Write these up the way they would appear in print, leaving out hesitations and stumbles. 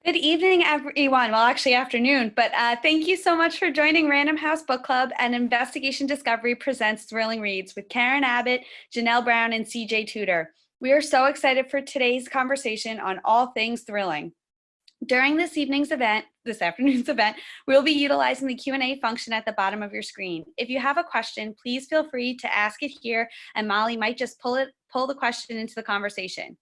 Good evening, everyone. Well, actually afternoon, but thank you so much for joining Random House Book Club and Investigation Discovery Presents Thrilling Reads with Karen Abbott, Janelle Brown, and CJ Tudor. We are so excited for today's conversation on all things thrilling. During this afternoon's event, we'll be utilizing the Q&A function at the bottom of your screen. If you have a question, please feel free to ask it here, and Molly might just pull the question into the conversation.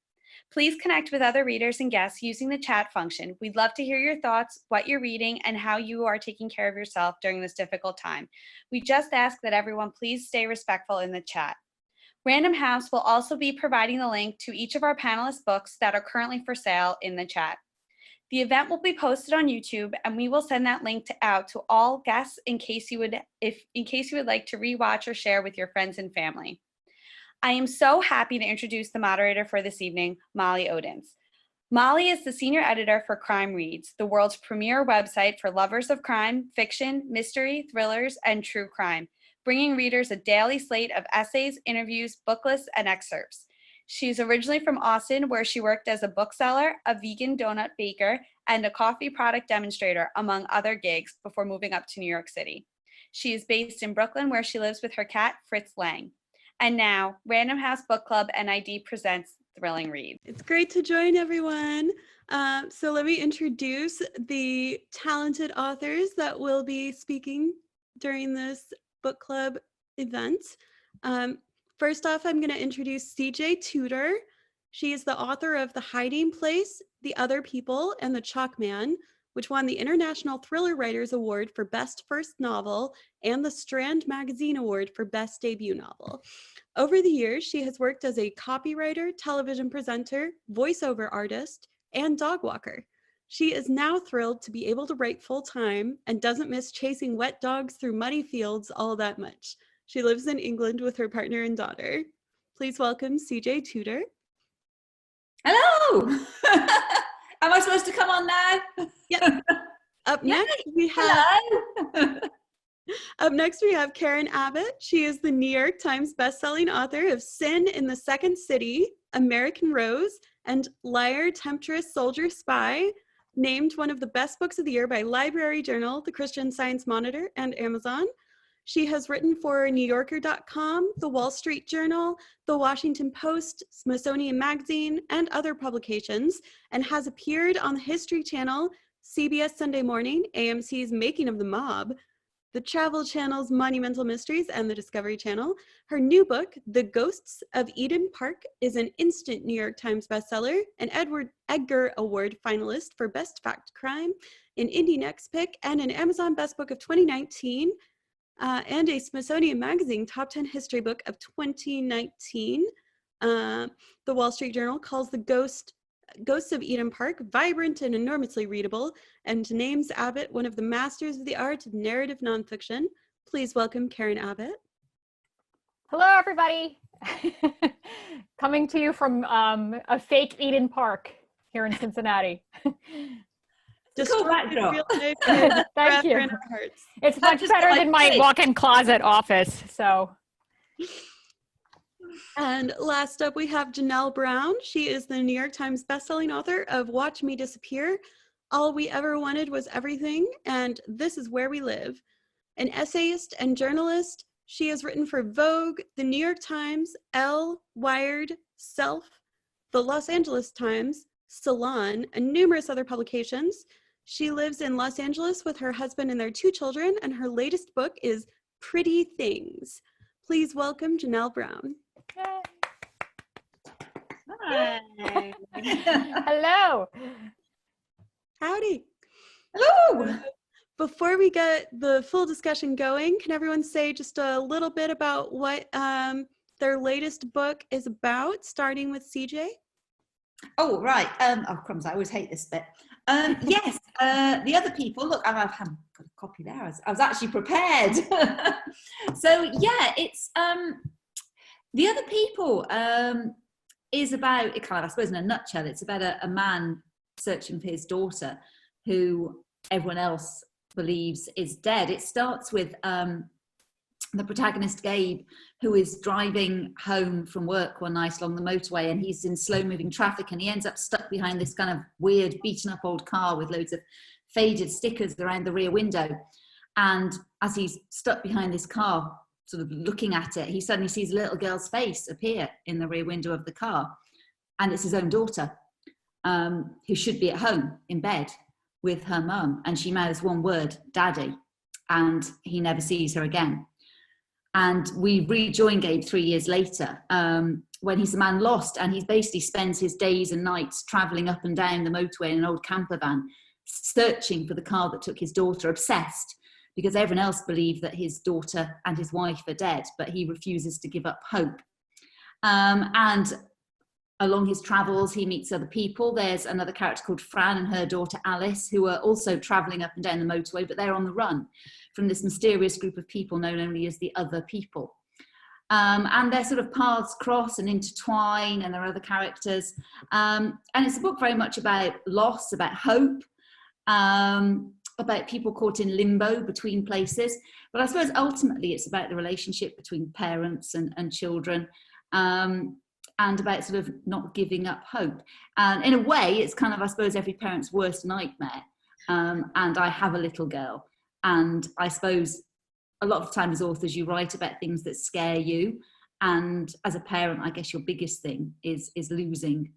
Please connect with other readers and guests using the chat function. We'd love to hear your thoughts, what you're reading, and how you are taking care of yourself during this difficult time. We just ask that everyone please stay respectful in the chat. Random House will also be providing the link to each of our panelists' books that are currently for sale in the chat. The event will be posted on YouTube, and we will send that link out to all guests in case you would like to rewatch or share with your friends and family. I am so happy to introduce the moderator for this evening, Molly Odense. Molly is the senior editor for Crime Reads, the world's premier website for lovers of crime, fiction, mystery, thrillers, and true crime, bringing readers a daily slate of essays, interviews, book lists, and excerpts. She's originally from Austin, where she worked as a bookseller, a vegan donut baker, and a coffee product demonstrator, among other gigs, before moving up to New York City. She is based in Brooklyn, where she lives with her cat, Fritz Lang. And now, Random House Book Club NID presents Thrilling Reads. It's great to join everyone. So let me introduce the talented authors that will be speaking during this book club event. First off, I'm going to introduce CJ Tudor. She is the author of The Hiding Place, The Other People, and The Chalk Man, which won the International Thriller Writers Award for Best First Novel and the Strand Magazine Award for Best Debut Novel. Over the years, she has worked as a copywriter, television presenter, voiceover artist, and dog walker. She is now thrilled to be able to write full-time and doesn't miss chasing wet dogs through muddy fields all that much. She lives in England with her partner and daughter. Please welcome CJ Tudor. Hello! Am I supposed to come on now? Yep. Up next, we have Karen Abbott. She is the New York Times bestselling author of Sin in the Second City, American Rose, and Liar, Temptress, Soldier, Spy, named one of the best books of the year by Library Journal, the Christian Science Monitor, and Amazon. She has written for NewYorker.com, The Wall Street Journal, The Washington Post, Smithsonian Magazine, and other publications, and has appeared on the History Channel, CBS Sunday Morning, AMC's Making of the Mob, the Travel Channel's Monumental Mysteries, and the Discovery Channel. Her new book, The Ghosts of Eden Park, is an instant New York Times bestseller, an Edgar Award finalist for Best Fact Crime, an Indie Next Pick, and an Amazon Best Book of 2019, and a Smithsonian Magazine Top 10 History Book of 2019. The Wall Street Journal calls The Ghosts of Eden Park vibrant and enormously readable, and names Abbott one of the masters of the art of narrative nonfiction. Please welcome Karen Abbott. Hello, everybody. Coming to you from a fake Eden Park here in Cincinnati. Cool backdrop. Thank you. It's much better than my walk-in closet office. So. And last up, we have Janelle Brown. She is the New York Times bestselling author of Watch Me Disappear, All We Ever Wanted Was Everything, and This Is Where We Live. An essayist and journalist, she has written for Vogue, the New York Times, Elle, Wired, Self, the Los Angeles Times, Salon, and numerous other publications. She lives in Los Angeles with her husband and their 2 children, and her latest book is Pretty Things. Please welcome Janelle Brown. Hi. Hello. Howdy. Hello. Before we get the full discussion going, can everyone say just a little bit about what their latest book is about, starting with CJ? Oh, right. Oh, crumbs, I always hate this bit. Yes, The Other People. Look, I've got a copy there. I was actually prepared. So, yeah, it's The Other People is about, it kind of, I suppose in a nutshell, it's about a man searching for his daughter who everyone else believes is dead. It starts with the protagonist, Gabe, who is driving home from work one night along the motorway, and he's in slow moving traffic, and he ends up stuck behind this kind of weird beaten up old car with loads of faded stickers around the rear window. And as he's stuck behind this car, sort of looking at it, he suddenly sees a little girl's face appear in the rear window of the car. And it's his own daughter, who should be at home in bed with her mum. And she mouths one word, "Daddy," and he never sees her again. And we rejoin Gabe 3 years later, when he's a man lost, and he basically spends his days and nights traveling up and down the motorway in an old camper van, searching for the car that took his daughter, obsessed, because everyone else believed that his daughter and his wife are dead, but he refuses to give up hope. And along his travels, he meets other people. There's another character called Fran and her daughter Alice, who are also traveling up and down the motorway, but they're on the run from this mysterious group of people known only as the Other People. And their sort of paths cross and intertwine, and there are other characters. And it's a book very much about loss, about hope, about people caught in limbo between places. But I suppose ultimately it's about the relationship between parents and children, and about sort of not giving up hope. And in a way, it's kind of, I suppose, every parent's worst nightmare. And I have a little girl. And I suppose a lot of the time as authors, you write about things that scare you. And as a parent, I guess your biggest thing is losing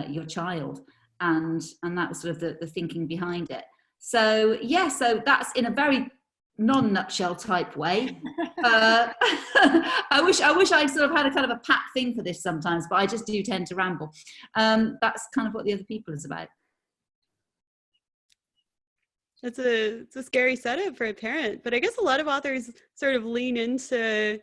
your child. And that was sort of the thinking behind it. So, yeah, so that's in a very non-nutshell type way. I wish I sort of had a kind of a pat thing for this sometimes, but I just do tend to ramble. That's kind of what The Other People is about. It's a scary setup for a parent, but I guess a lot of authors sort of lean into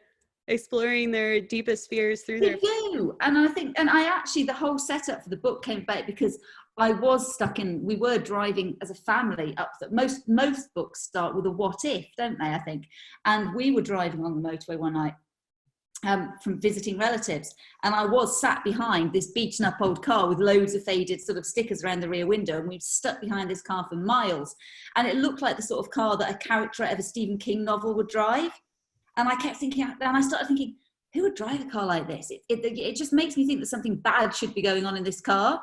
exploring their deepest fears through their. They do, and I think, and I actually, the whole setup for the book came about because I was stuck in. We were driving as a family up. Most books start with a what if, don't they? I think, and we were driving on the motorway one night. From visiting relatives, and I was sat behind this beaten up old car with loads of faded sort of stickers around the rear window, and we'd stuck behind this car for miles, and it looked like the sort of car that a character out of a Stephen King novel would drive. And I kept thinking, and I started thinking, who would drive a car like this? It just makes me think that something bad should be going on in this car.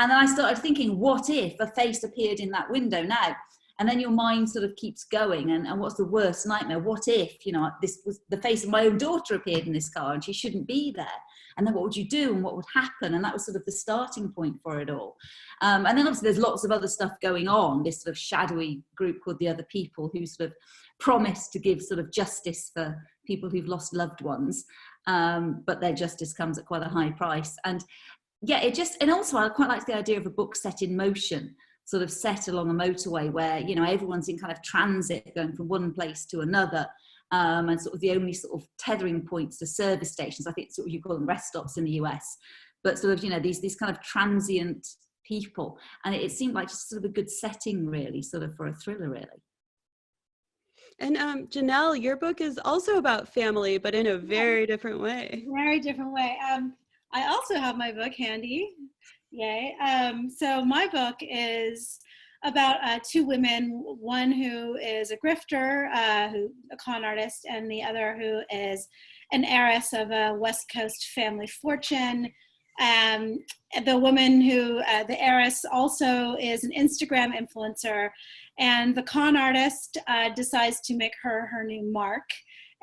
And then I started thinking, what if a face appeared in that window now? And then your mind sort of keeps going. And what's the worst nightmare? What if, this was the face of my own daughter appeared in this car and she shouldn't be there? And then what would you do and what would happen? And that was sort of the starting point for it all. And then obviously there's lots of other stuff going on, this sort of shadowy group called The Other People, who sort of promise to give sort of justice for people who've lost loved ones. But their justice comes at quite a high price. And yeah, and also I quite like the idea of a book set in motion, sort of set along a motorway where, everyone's in kind of transit going from one place to another. And sort of the only sort of tethering points to service stations, I think sort of you call them rest stops in the US, but sort of, these kind of transient people. And it seemed like just sort of a good setting really, sort of for a thriller really. And Janelle, your book is also about family, but in a very different way. Very different way. I also have my book handy. Yay. So my book is about two women, one who is a grifter, a con artist, and the other who is an heiress of a West Coast family fortune. The woman who, the heiress, also is an Instagram influencer, and the con artist decides to make her new mark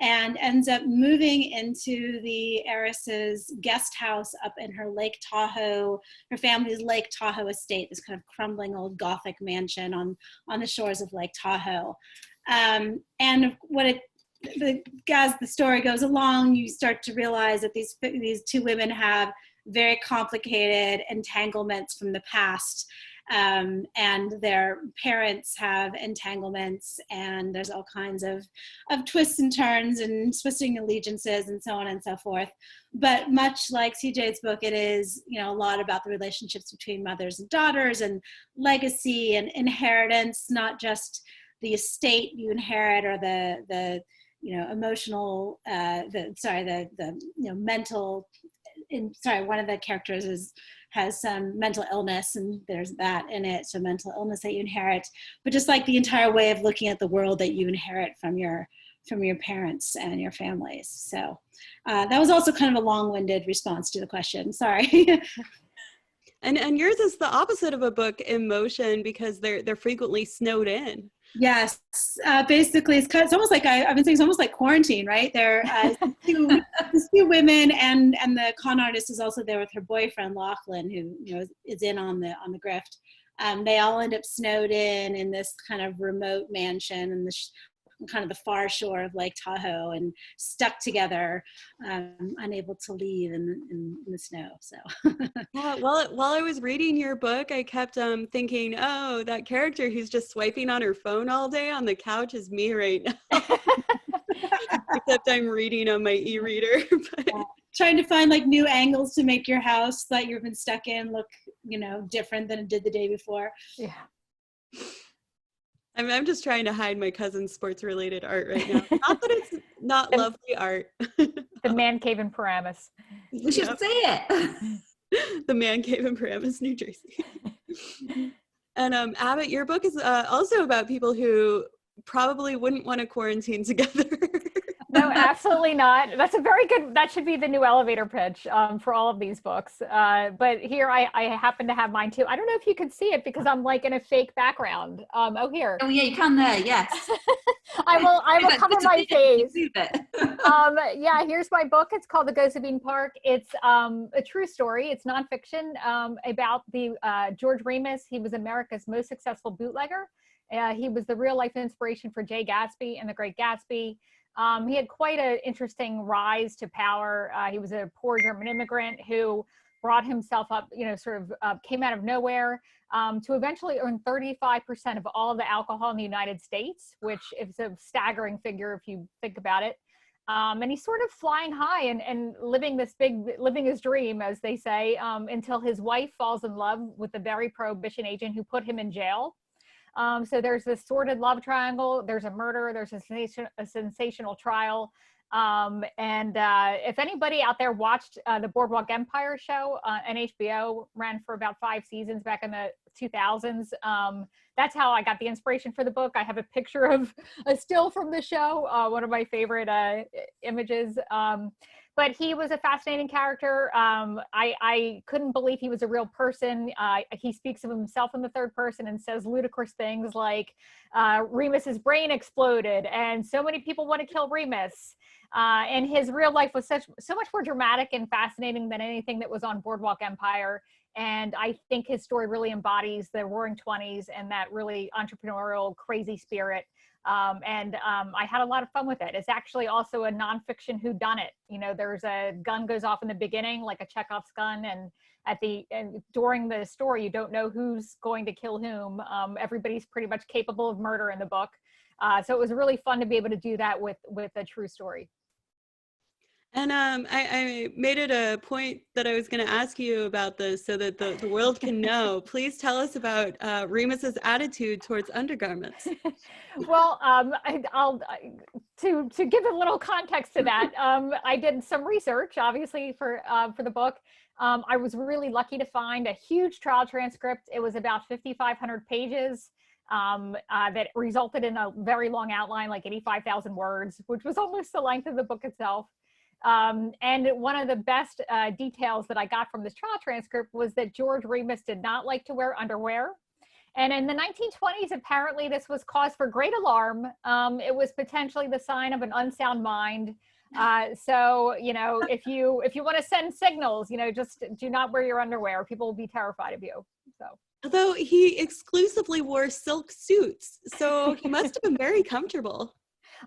and ends up moving into the heiress's guest house up in her Lake Tahoe, her family's Lake Tahoe estate, this kind of crumbling old Gothic mansion on the shores of Lake Tahoe. And as the story goes along, you start to realize that these two women have very complicated entanglements from the past. And their parents have entanglements, and there's all kinds of twists and turns and twisting allegiances and so on and so forth. But much like CJ's book, it is, a lot about the relationships between mothers and daughters and legacy and inheritance, not just the estate you inherit or the emotional, mental. One of the characters has some mental illness, and there's that in it, so mental illness that you inherit. But just like the entire way of looking at the world that you inherit from your your parents and your families. So that was also kind of a long-winded response to the question. Sorry. And yours is the opposite of a book in motion because they're frequently snowed in. Yes, basically, it's almost like I've been saying it's almost like quarantine, right? There, these two women, and the con artist is also there with her boyfriend Lachlan, who is in on the grift. They all end up snowed in this kind of remote mansion in the kind of the far shore of Lake Tahoe, and stuck together, unable to leave in the snow. So yeah, while I was reading your book, I kept thinking, oh, that character who's just swiping on her phone all day on the couch is me right now. Except I'm reading on my e-reader. But... yeah. Trying to find like new angles to make your house that you've been stuck in look, different than it did the day before. Yeah. I'm just trying to hide my cousin's sports-related art right now. Not that it's not lovely art. The man cave in Paramus. We should say it. The man cave in Paramus, New Jersey. And Abbott, your book is also about people who probably wouldn't want to quarantine together. No, absolutely not. That's a very good, that should be the new elevator pitch for all of these books. But here I happen to have mine too. I don't know if you can see it because I'm like in a fake background. Oh, here. Oh yeah, you can there, yes. I will cover my face. It. Yeah, here's my book. It's called The Ghost of Eden Park. It's a true story. It's nonfiction about the George Remus. He was America's most successful bootlegger. He was the real life inspiration for Jay Gatsby and The Great Gatsby. He had quite an interesting rise to power. He was a poor German immigrant who brought himself up, sort of came out of nowhere to eventually earn 35% of all the alcohol in the United States, which is a staggering figure if you think about it. And he's sort of flying high and living his dream, as they say, until his wife falls in love with the very prohibition agent who put him in jail. So there's this sordid love triangle, there's a murder, there's a sensational trial. If anybody out there watched the Boardwalk Empire show on HBO, ran for about 5 seasons back in the 2000s. That's how I got the inspiration for the book. I have a picture of a still from the show, one of my favorite images. But he was a fascinating character. I couldn't believe he was a real person. He speaks of himself in the third person and says ludicrous things like Remus's brain exploded and so many people want to kill Remus. And his real life was so much more dramatic and fascinating than anything that was on Boardwalk Empire. And I think his story really embodies the roaring 20s and that really entrepreneurial, crazy spirit. I had a lot of fun with it. It's actually also a nonfiction whodunit. There's a gun goes off in the beginning, like a Chekhov's gun, and during the story, you don't know who's going to kill whom. Everybody's pretty much capable of murder in the book. So it was really fun to be able to do that with a true story. And I made it a point that I was going to ask you about this so that the world can know. Please tell us about Remus's attitude towards undergarments. Well, to give a little context to that, I did some research, obviously, for the book. I was really lucky to find a huge trial transcript. It was about 5,500 pages. That resulted in a very long outline, like 85,000 words, which was almost the length of the book itself. And one of the best details that I got from this trial transcript was that George Remus did not like to wear underwear. And in the 1920s, apparently this was cause for great alarm. It was potentially the sign of an unsound mind. So, if you want to send signals, just do not wear your underwear. People will be terrified of you. So. Although he exclusively wore silk suits, so he must have been very comfortable.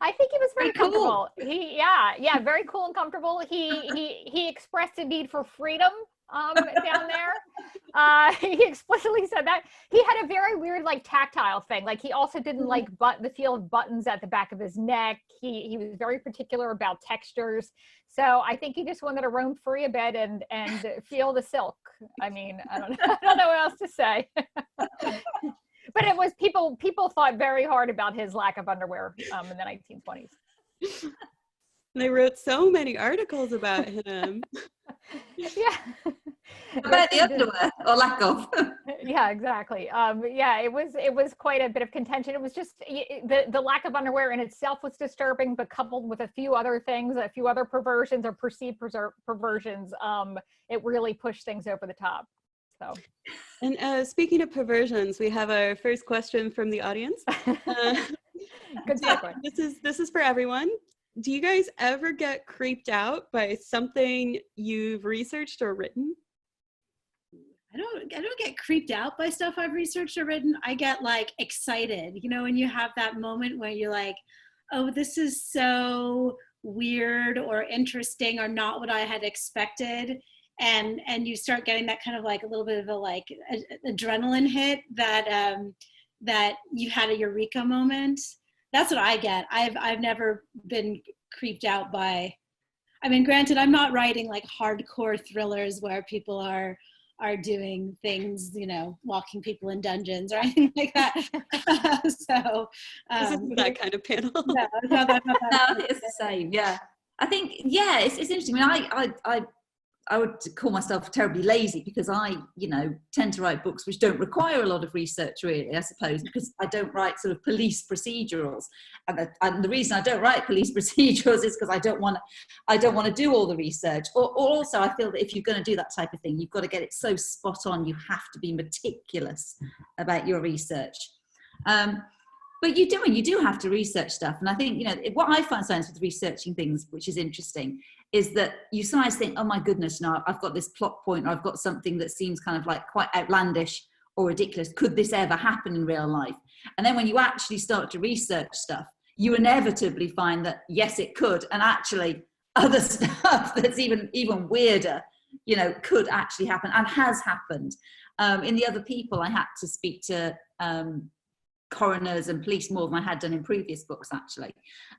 I think he was very comfortable. Cool. Yeah, very cool and comfortable. He expressed a need for freedom down there. He explicitly said that. He had a very weird, like, tactile thing. Like, he also didn't like the feel of buttons at the back of his neck. He was very particular about textures. So I think he just wanted to roam free a bit and feel the silk. I mean, I don't know what else to say. But it was people thought very hard about his lack of underwear in the 1920s. They wrote so many articles about him. Yeah. About the underwear or lack of. Yeah, exactly. Yeah, it was quite a bit of contention. It was just the lack of underwear in itself was disturbing, but coupled with a few other things, a few other perversions or perceived perversions, it really pushed things over the top. So, And speaking of perversions, we have our first question from the audience. good segue. This is for everyone. Do you guys ever get creeped out by something you've researched or written? I don't get creeped out by stuff I've researched or written. I get like excited, you know, when you have that moment where you're like, oh, this is so weird or interesting or not what I had expected. And you start getting that kind of like a little bit of a like adrenaline hit that that you had a eureka moment. That's what I get. I've never been creeped out by, I mean, granted, I'm not writing like hardcore thrillers where people are doing things, you know, locking people in dungeons or anything like that. So This isn't that kind of panel. no, not that. No, it's the same. Yeah, I think it's interesting. I mean, I would call myself terribly lazy because I, you know, tend to write books which don't require a lot of research, really, I suppose, because I don't write sort of police procedurals. And the reason I don't write police procedurals is because I don't want to do all the research. Or also, I feel that if you're going to do that type of thing, you've got to get it so spot on. You have to be meticulous about your research. But you do have to research stuff. And I think, you know, what I find sometimes with researching things, which is interesting, is that you sometimes think, oh my goodness, now I've got this plot point, or I've got something that seems kind of like quite outlandish or ridiculous. Could this ever happen in real life? And then when you actually start to research stuff, you inevitably find that, yes, it could. And actually other stuff that's even weirder, you know, could actually happen and has happened. In The Other People, I had to speak to coroners and police more than I had done in previous books, actually,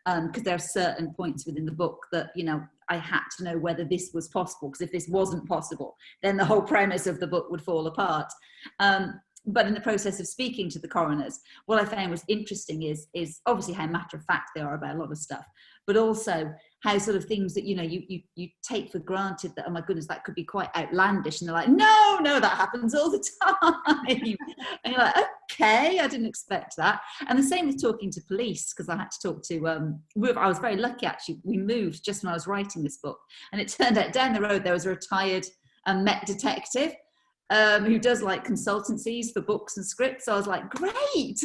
because there are certain points within the book that, you know, I had to know whether this was possible, because if this wasn't possible, then the whole premise of the book would fall apart. But in the process of speaking to the coroners, what I found was interesting is obviously how matter of fact they are about a lot of stuff, but also how sort of things that, you know, you take for granted that, oh my goodness, that could be quite outlandish. And they're like, no, that happens all the time. And you're like, okay, I didn't expect that. And the same with talking to police, because I had to talk to, I was very lucky, actually. We moved just when I was writing this book. And it turned out down the road, there was a retired Met detective who does like consultancies for books and scripts. So I was like, great.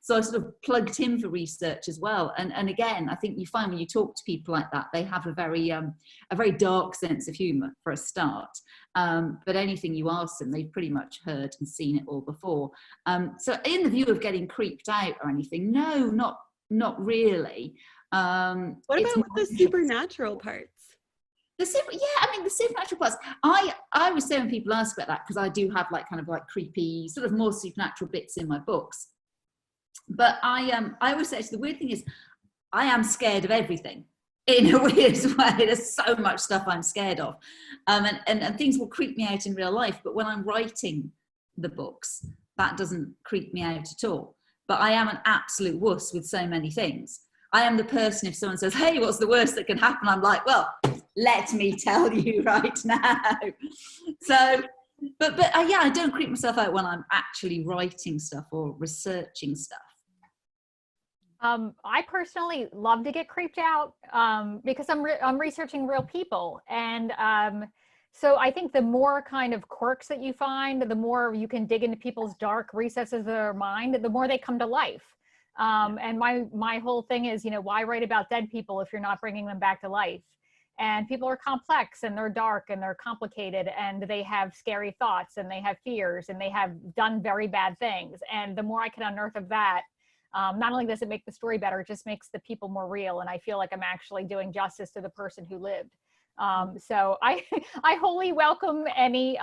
So I sort of plugged him for research as well. And again, I think you find when you talk to people like that, they have a very dark sense of humor for a start. But anything you ask them, they've pretty much heard and seen it all before. So in the view of getting creeped out or anything, no, not really. What about the supernatural parts? The supernatural parts. I was saying when people ask about that, because I do have like kind of like creepy, sort of more supernatural bits in my books. But I always say, the weird thing is, I am scared of everything in a weird way. There's so much stuff I'm scared of, and things will creep me out in real life. But when I'm writing the books, that doesn't creep me out at all. But I am an absolute wuss with so many things. I am the person, if someone says, hey, what's the worst that can happen? I'm like, well, let me tell you right now. So, but yeah, I don't creep myself out when I'm actually writing stuff or researching stuff. I personally love to get creeped out because I'm researching real people. And so I think the more kind of quirks that you find, the more you can dig into people's dark recesses of their mind, the more they come to life. And my whole thing is, you know, why write about dead people if you're not bringing them back to life? And people are complex and they're dark and they're complicated and they have scary thoughts and they have fears and they have done very bad things. And the more I can unearth of that, not only does it make the story better, it just makes the people more real. And I feel like I'm actually doing justice to the person who lived. So I wholly welcome any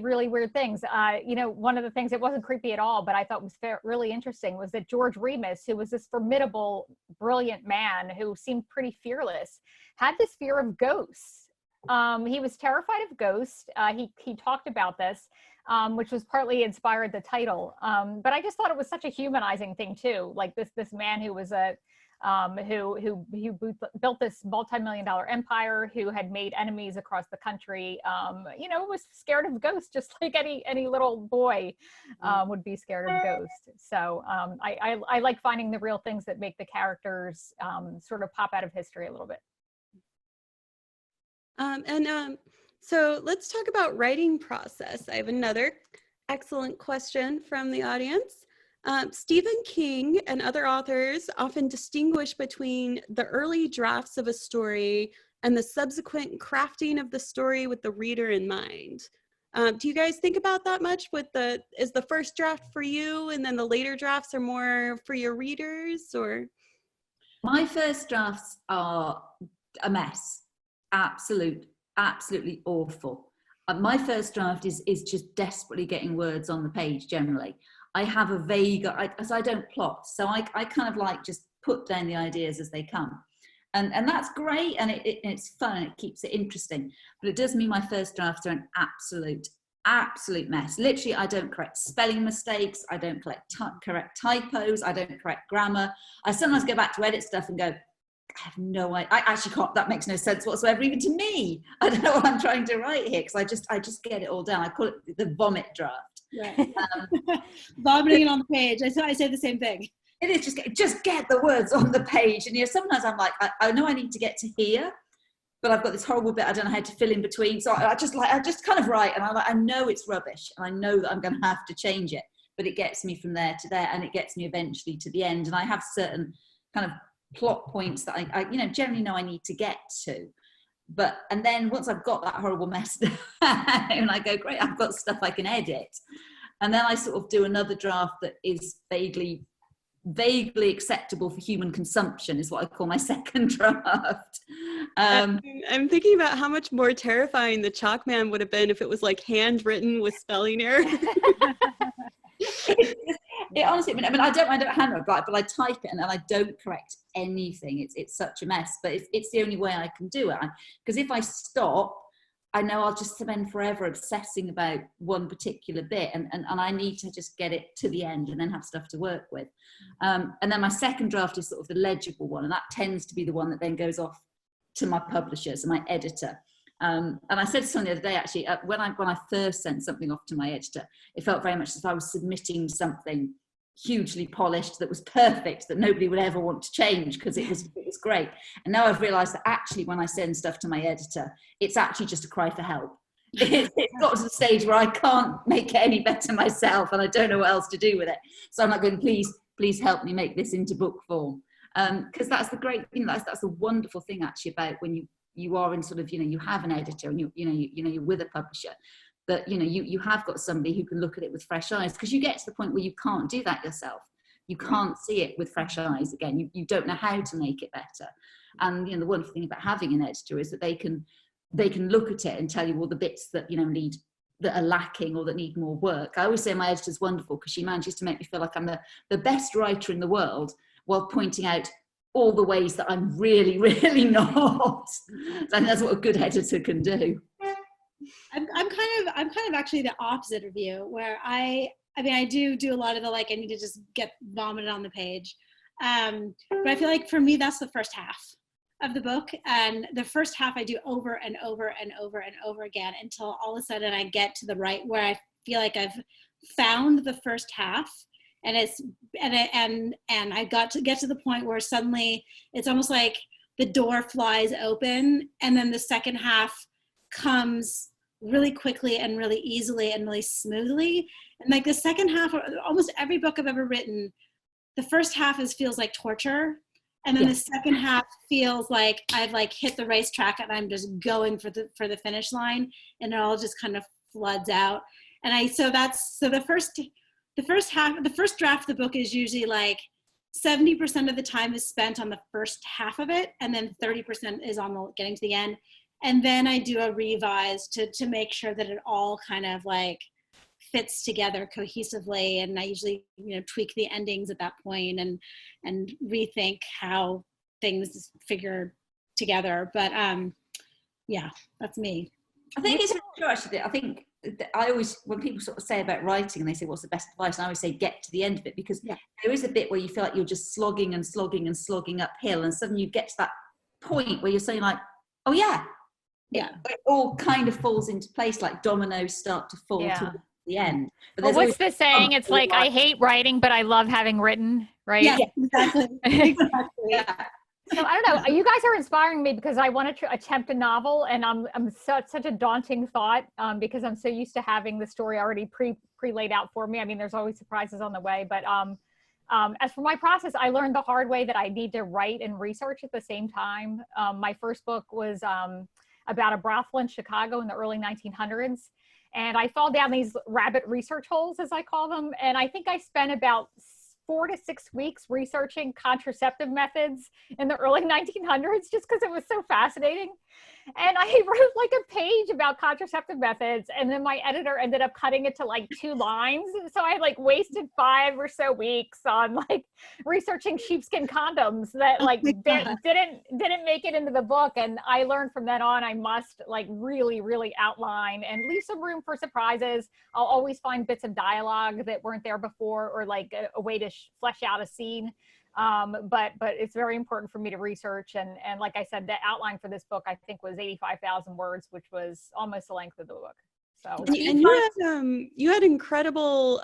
really weird things. You know, one of the things that wasn't creepy at all, but I thought was really interesting was that George Remus, who was this formidable, brilliant man who seemed pretty fearless, had this fear of ghosts. He was terrified of ghosts. He talked about this, which was partly inspired the title. But I just thought it was such a humanizing thing too. Like this man who was a who built this multi-million-dollar empire, who had made enemies across the country. You know, was scared of ghosts, just like any little boy would be scared of ghosts. So I like finding the real things that make the characters sort of pop out of history a little bit. So let's talk about writing process. I have another excellent question from the audience. Stephen King and other authors often distinguish between the early drafts of a story and the subsequent crafting of the story with the reader in mind. Do you guys think about that much? Is the first draft for you and then the later drafts are more for your readers, or? My first drafts are a mess. Absolutely awful. My first draft is just desperately getting words on the page generally. I have a vague, as I don't plot, so I kind of like just put down the ideas as they come. And that's great, and it's fun, and it keeps it interesting. But it does mean my first drafts are an absolute mess. Literally, I don't correct spelling mistakes, I don't correct typos, I don't correct grammar. I sometimes go back to edit stuff and go, I have no idea. I actually can't, that makes no sense whatsoever, even to me. I don't know what I'm trying to write here, because I just get it all down. I call it the vomit draft. Right. Vomiting it on the page. I say the same thing. It is just get the words on the page. And sometimes I'm like, I know I need to get to here, but I've got this horrible bit I don't know how to fill in between. So I just kind of write, and I know it's rubbish, and I know that I'm going to have to change it, but it gets me from there to there, and it gets me eventually to the end. And I have certain kind of plot points that I generally know I need to get to. And then once I've got that horrible mess down, and I go, great, I've got stuff I can edit. And then I sort of do another draft that is vaguely acceptable for human consumption, is what I call my second draft. I'm thinking about how much more terrifying the Chalkman would have been if it was like handwritten with spelling errors. It honestly, I mean, I don't handwrite, but I type it, and I don't correct anything. It's such a mess, but it's the only way I can do it. Because if I stop, I know I'll just spend forever obsessing about one particular bit, and I need to just get it to the end and then have stuff to work with. And then my second draft is sort of the legible one, and that tends to be the one that then goes off to my publishers and my editor. And I said to someone the other day, actually, when I first sent something off to my editor, it felt very much as if I was submitting something hugely polished that was perfect, that nobody would ever want to change, because it was great. And now I've realized that actually when I send stuff to my editor, it's actually just a cry for help. It's got to the stage where I can't make it any better myself, and I don't know what else to do with it. So I'm like going, please help me make this into book form. Because that's the great thing, that's the wonderful thing actually about when you are in sort of, you have an editor, and you're with a publisher, that you have got somebody who can look at it with fresh eyes, because you get to the point where you can't do that yourself. You can't see it with fresh eyes again. You don't know how to make it better. And the wonderful thing about having an editor is that they can look at it and tell you all the bits that that are lacking or that need more work. I always say my editor's wonderful, because she manages to make me feel like I'm the best writer in the world, while pointing out all the ways that I'm really, really not. And that's what a good editor can do. I'm kind of actually the opposite of you, where I do a lot of the, like, I need to just get vomited on the page. But I feel like for me, that's the first half of the book. And the first half I do over and over and over and over again, until all of a sudden I get to the right, where I feel like I've found the first half. And I got to get to the point where suddenly it's almost like the door flies open, and then the second half comes really quickly and really easily and really smoothly. And like the second half of almost every book I've ever written, the first half feels like torture, and then the second half feels like I've like hit the racetrack and I'm just going for the finish line, and it all just kind of floods out. And so the first draft of the book is usually like 70% of the time is spent on the first half of it, and then 30% is on getting to the end. And then I do a revise to make sure that it all kind of like fits together cohesively. And I usually, tweak the endings at that point and rethink how things figure together. But yeah, that's me. I think it's true, actually. I think I always, when people sort of say about writing and they say, what's the best advice? And I always say, get to the end of it, because there is a bit where you feel like you're just slogging and slogging and slogging uphill. And suddenly you get to that point where you're saying like, oh yeah. It all kind of falls into place, like dominoes start to fall towards the end. But well, what's the saying? It's like, I hate writing, but I love having written, right? Yeah, exactly. Exactly. So I don't know. You guys are inspiring me because I want to attempt a novel, and I'm such a daunting thought because I'm so used to having the story already pre laid out for me. I mean, there's always surprises on the way, but as for my process, I learned the hard way that I need to write and research at the same time. My first book was about a brothel in Chicago in the early 1900s, and I fell down these rabbit research holes, as I call them, and I think I spent about 4 to 6 weeks researching contraceptive methods in the early 1900s just because it was so fascinating. And I wrote like a page about contraceptive methods, and then my editor ended up cutting it to like 2 lines. So I like wasted 5 or so weeks on like researching sheepskin condoms that like didn't make it into the book. And I learned from then on, I must like really outline and leave some room for surprises. I'll always find bits of dialogue that weren't there before, or like a way to flesh out a scene. But it's very important for me to research. And like I said, the outline for this book, I think, was 85,000 words, which was almost the length of the book. So and you had incredible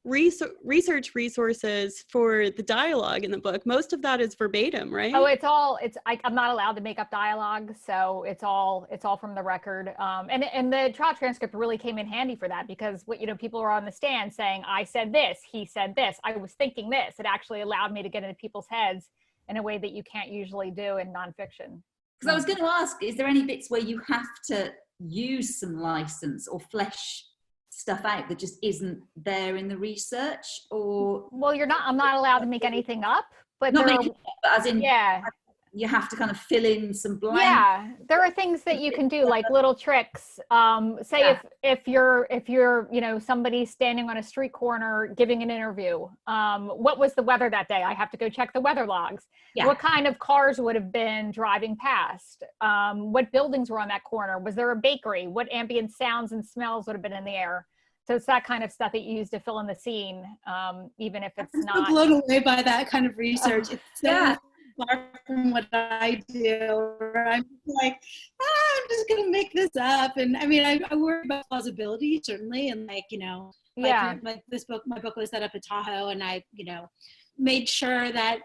research resources for the dialogue in the book. Most of that is verbatim, right? Oh, I'm not allowed to make up dialogue, so it's all from the record. And the trial transcript really came in handy for that, because people are on the stand saying, I said this, he said this, I was thinking this. It actually allowed me to get into people's heads in a way that you can't usually do in nonfiction. Because I was going to ask, is there any bits where you have to use some license or flesh stuff out that just isn't there in the research? Or well, I'm not allowed to make anything up, but as in you have to kind of fill in some blanks. Yeah, there are things that you can do, like little tricks. Say if you're somebody standing on a street corner giving an interview, what was the weather that day? I have to go check the weather logs. Yeah. What kind of cars would have been driving past? What buildings were on that corner? Was there a bakery? What ambient sounds and smells would have been in the air? So it's that kind of stuff that you use to fill in the scene, even if it's not. I'm so blown away by that kind of research. It's so far from what I do. I'm like, I'm just gonna make this up. And I mean, I worry about plausibility, certainly, and like this book, my book was set up at Tahoe, and I made sure that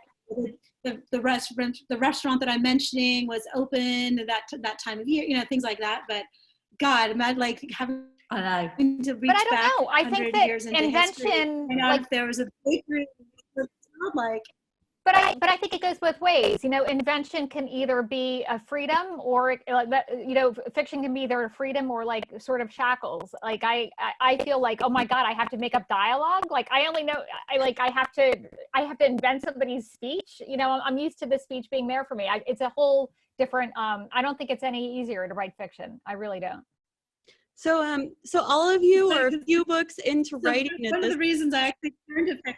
the restaurant that I'm mentioning was open at that time of year, things like that. But God, I'm like having to reach but I don't know. I think that invention, like there was a bakery, like. But I think it goes both ways. Invention can either be a freedom, or fiction can be either a freedom or like sort of shackles. Like I feel like, oh my God, I have to make up dialogue. Like I only know, I have to invent somebody's speech. I'm used to the speech being there for me. It's a whole different, I don't think it's any easier to write fiction. I really don't. So all of you are a few books into writing. One of the reasons I actually turned to fiction.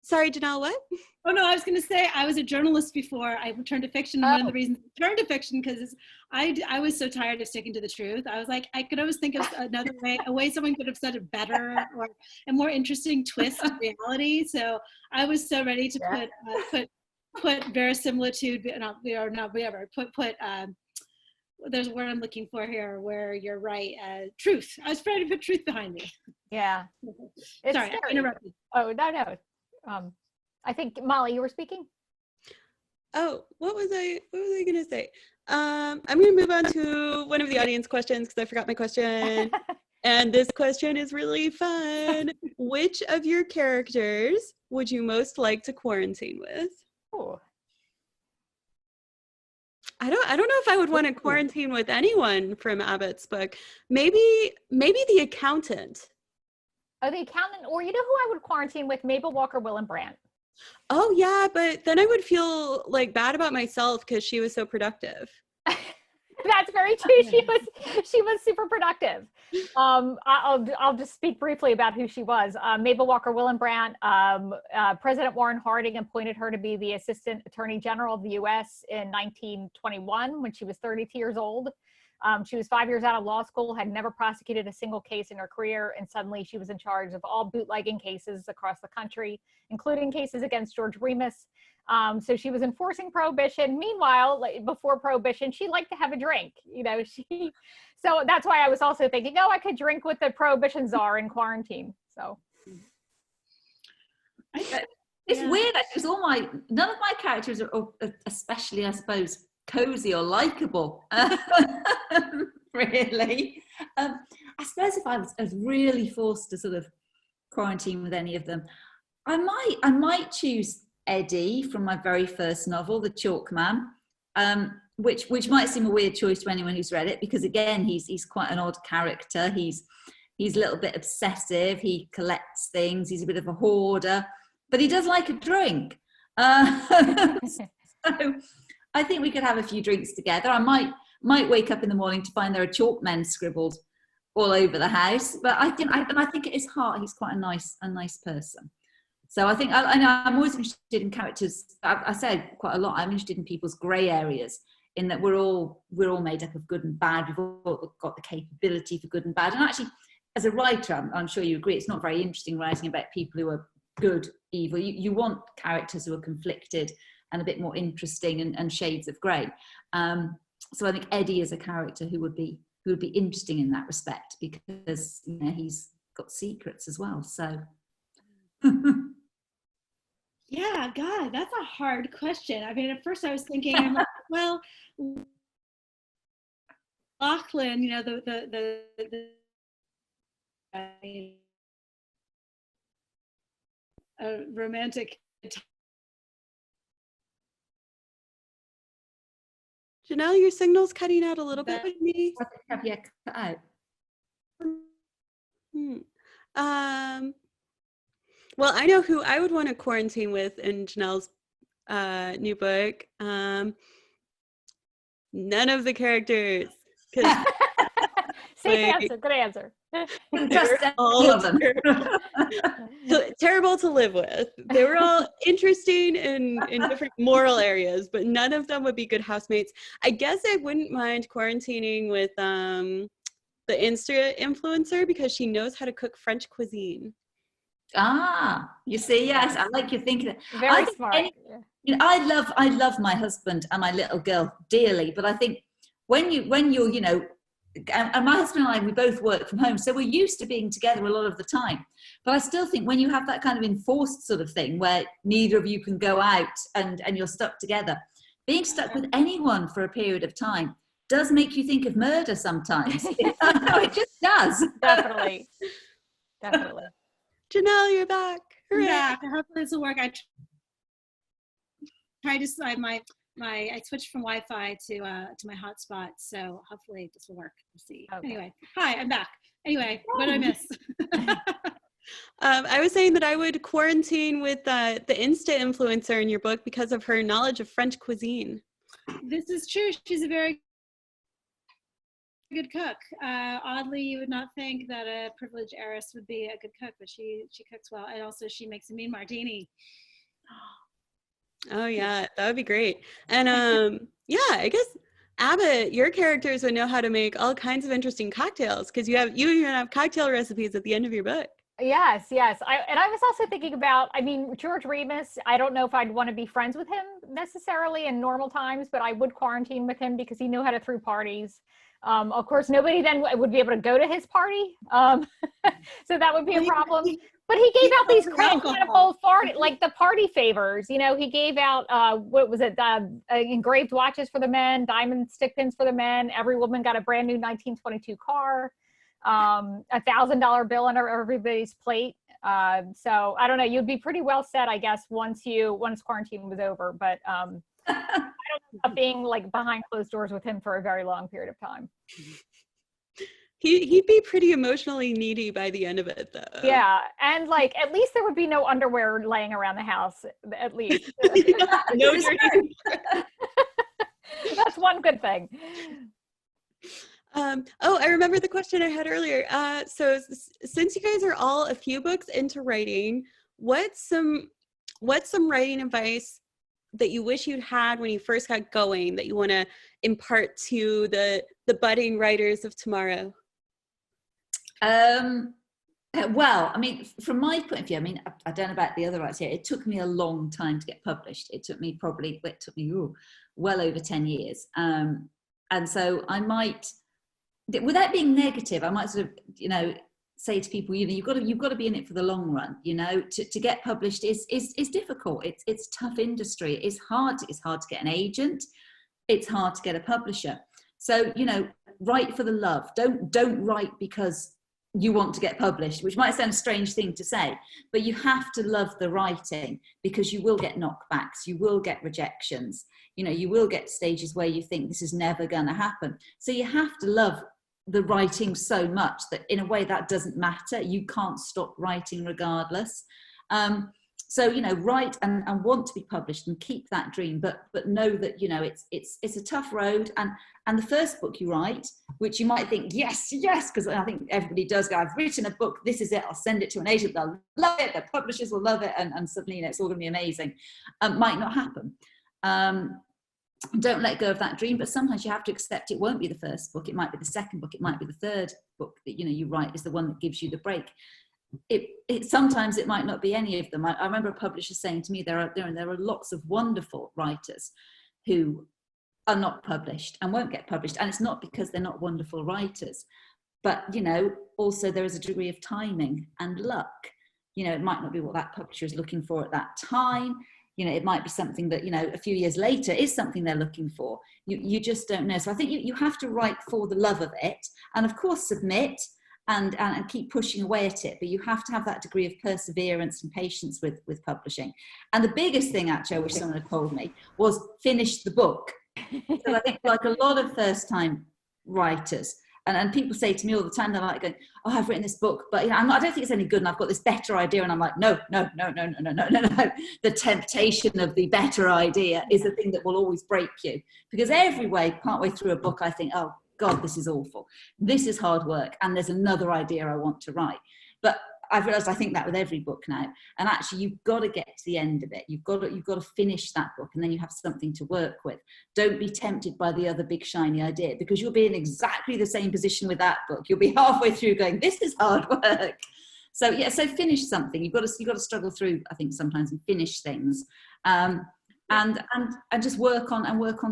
Sorry, Janelle, what? Oh, no, I was going to say I was a journalist before I turned to fiction. And one of the reasons I turned to fiction, because I was so tired of sticking to the truth. I was like, I could always think of another way, a way someone could have said it better, or a more interesting twist of reality. So I was so ready to put verisimilitude, there's a word I'm looking for here, where you're right, truth. I was ready to put truth behind me. Yeah. Sorry, I interrupted. Oh, no. I think Molly, you were speaking. Oh, what was I going to say? I'm going to move on to one of the audience questions, because I forgot my question. And this question is really fun. Which of your characters would you most like to quarantine with? Oh. I don't know if I would want to quarantine with anyone from Abbott's book. Maybe the accountant. Oh, the accountant, or who I would quarantine with? Mabel Walker Willenbrandt. Oh yeah, but then I would feel like bad about myself because she was so productive. That's very true. She was super productive. I'll just speak briefly about who she was. Mabel Walker Willenbrandt. President Warren Harding appointed her to be the Assistant Attorney General of the U.S. in 1921 when she was 32 years old. She was 5 years out of law school, had never prosecuted a single case in her career, and suddenly she was in charge of all bootlegging cases across the country, including cases against George Remus. So she was enforcing prohibition. Meanwhile, before prohibition, she liked to have a drink. So that's why I was also thinking, oh, I could drink with the prohibition czar in quarantine. So it's weird actually, because none of my characters are especially, I suppose, cozy or likable. Really. I suppose if I was really forced to sort of quarantine with any of them, I might choose Eddie from my very first novel, The Chalk Man, which might seem a weird choice to anyone who's read it, because again, he's quite an odd character. He's a little bit obsessive. He collects things. He's a bit of a hoarder, but he does like a drink. So I think we could have a few drinks together. I might wake up in the morning to find there are chalk men scribbled all over the house, but I think at his heart he's quite a nice person. So I think I'm always interested in characters. I said quite a lot. I'm interested in people's grey areas, in that we're all made up of good and bad. We've all got the capability for good and bad. And actually, as a writer, I'm sure you agree, it's not very interesting writing about people who are good, evil. You want characters who are conflicted and a bit more interesting and shades of grey. So I think Eddie is a character who would be interesting in that respect, because he's got secrets as well. So. Yeah, God, that's a hard question. I mean, at first I was thinking, I'm like, well, Lachlan, the romantic. Janelle, your signal's cutting out a little bit with me. Have you cut out? Well, I know who I would want to quarantine with in Janelle's new book. None of the characters. Safe answer. Good answer. Just all of them. Terrible to live with. They were all interesting in different moral areas, but none of them would be good housemates. I guess I wouldn't mind quarantining with the Insta influencer, because she knows how to cook French cuisine. You see, yes, I like your thinking. Very smart. I love my husband and my little girl dearly, but I think when you're, and my husband and I, we both work from home, so we're used to being together a lot of the time. But I still think when you have that kind of enforced sort of thing where neither of you can go out and you're stuck together, being stuck with anyone for a period of time does make you think of murder sometimes. It just does. Definitely. Janelle, you're back. Hooray. Yeah, hopefully this will work. I tried to slide I switched from Wi-Fi to my hotspot, so hopefully this will work. We'll see. Okay. Anyway, hi, I'm back. Anyway, what did I miss? I was saying that I would quarantine with the Insta influencer in your book because of her knowledge of French cuisine. This is true. She's a very good cook. Oddly, you would not think that a privileged heiress would be a good cook, but she cooks well, and also she makes a mean martini. Oh yeah, that would be great. And yeah, I guess Abbott, your characters would know how to make all kinds of interesting cocktails, because you even have cocktail recipes at the end of your book. Yes. I was also thinking about, George Remus, I don't know if I'd want to be friends with him necessarily in normal times, but I would quarantine with him because he knew how to throw parties. Of course, nobody then would be able to go to his party. So that would be a problem. But he gave out these incredible party favors. He gave out, what was it? Engraved watches for the men, diamond stick pins for the men. Every woman got a brand new 1922 car, $1,000 bill under everybody's plate. So I don't know, you'd be pretty well set, I guess, once quarantine was over. But I don't know about being behind closed doors with him for a very long period of time. He'd be pretty emotionally needy by the end of it, though. Yeah, and at least there would be no underwear laying around the house, at least. No dirty. That's one good thing. I remember the question I had earlier. So since you guys are all a few books into writing, what's some writing advice that you wish you'd had when you first got going that you want to impart to the budding writers of tomorrow? Well, I mean, from my point of view, I mean, I don't know about the other writers here. It took me a long time to get published. It took me well over 10 years. And so I might, without being negative, I might sort of, say to people, you've got to be in it for the long run. To get published is difficult. It's tough industry. It's hard to get an agent. It's hard to get a publisher. So, write for the love. Don't write because you want to get published, which might sound a strange thing to say, but you have to love the writing, because you will get knockbacks, you will get rejections, you will get stages where you think this is never going to happen. So you have to love the writing so much that in a way that doesn't matter. You can't stop writing regardless. So, write and want to be published and keep that dream, but know that, it's a tough road. And the first book you write, which you might think, yes, because I think everybody does go, I've written a book, this is it, I'll send it to an agent, they'll love it, the publishers will love it, and suddenly, it's all going to be amazing. Might not happen. Don't let go of that dream, but sometimes you have to accept it won't be the first book, it might be the second book, it might be the third book that, you write is the one that gives you the break. Sometimes it might not be any of them. I remember a publisher saying to me, there are lots of wonderful writers who are not published and won't get published, and it's not because they're not wonderful writers, but also there is a degree of timing and luck. It might not be what that publisher is looking for at that time. It might be something that a few years later is something they're looking for. You just don't know. So I think you have to write for the love of it, and of course submit and keep pushing away at it, but you have to have that degree of perseverance and patience with publishing. And the biggest thing, actually, I wish someone had told me, was finish the book. Because I think, like a lot of first-time writers, and people say to me all the time, they're like going, oh, I've written this book, but I don't think it's any good, and I've got this better idea, and I'm like, no. The temptation of the better idea is the thing that will always break you. Because partway through a book, I think, oh, God, this is awful. This is hard work. And there's another idea I want to write. But I've realized I think that with every book now. And actually, you've got to get to the end of it. You've got to finish that book, and then you have something to work with. Don't be tempted by the other big shiny idea, because you'll be in exactly the same position with that book. You'll be halfway through going, this is hard work. So finish something. You've got to struggle through, I think, sometimes, and finish things. And just work on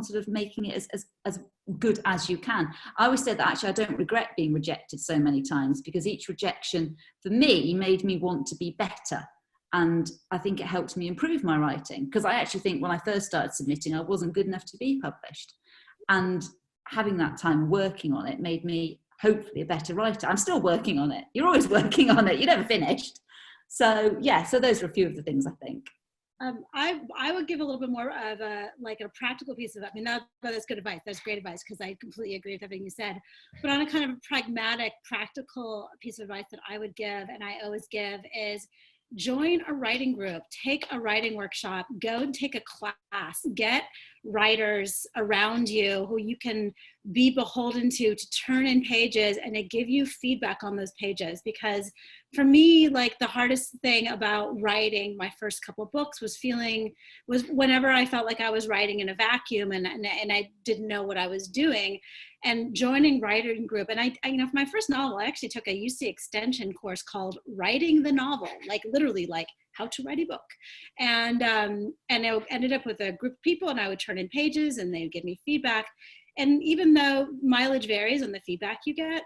sort of making it as good as you can. I always said that actually I don't regret being rejected so many times, because each rejection for me made me want to be better, and I think it helped me improve my writing, because I actually think when I first started submitting I wasn't good enough to be published, and having that time working on it made me hopefully a better writer. I'm still working on it. You're always working on it, you're never finished. So those are a few of the things I think. I would give a little bit more of a practical piece of that. I mean, that's good advice. That's great advice, because I completely agree with everything you said. But on a kind of pragmatic, practical piece of advice that I would give, and I always give, is join a writing group, take a writing workshop, go and take a class, get writers around you who you can be beholden to turn in pages, and they give you feedback on those pages. Because for me, like, the hardest thing about writing my first couple of books was whenever I felt like I was writing in a vacuum and I didn't know what I was doing. And joining writing group, and I for my first novel, I actually took a UC Extension course called Writing the Novel, like literally like how to write a book. And I ended up with a group of people, and I would turn in pages and they would give me feedback. And even though mileage varies on the feedback you get,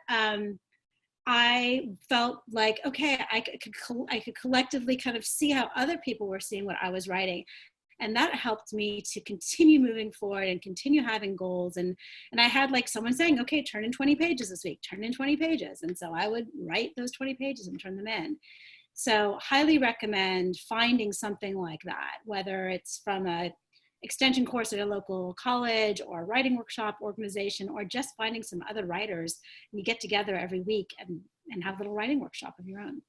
I felt like, okay, I could collectively kind of see how other people were seeing what I was writing. And that helped me to continue moving forward and continue having goals. And I had like someone saying, okay, turn in 20 pages this week, turn in 20 pages. And so I would write those 20 pages and turn them in. So highly recommend finding something like that, whether it's from a extension course at a local college or a writing workshop organization, or just finding some other writers, and you get together every week and have a little writing workshop of your own.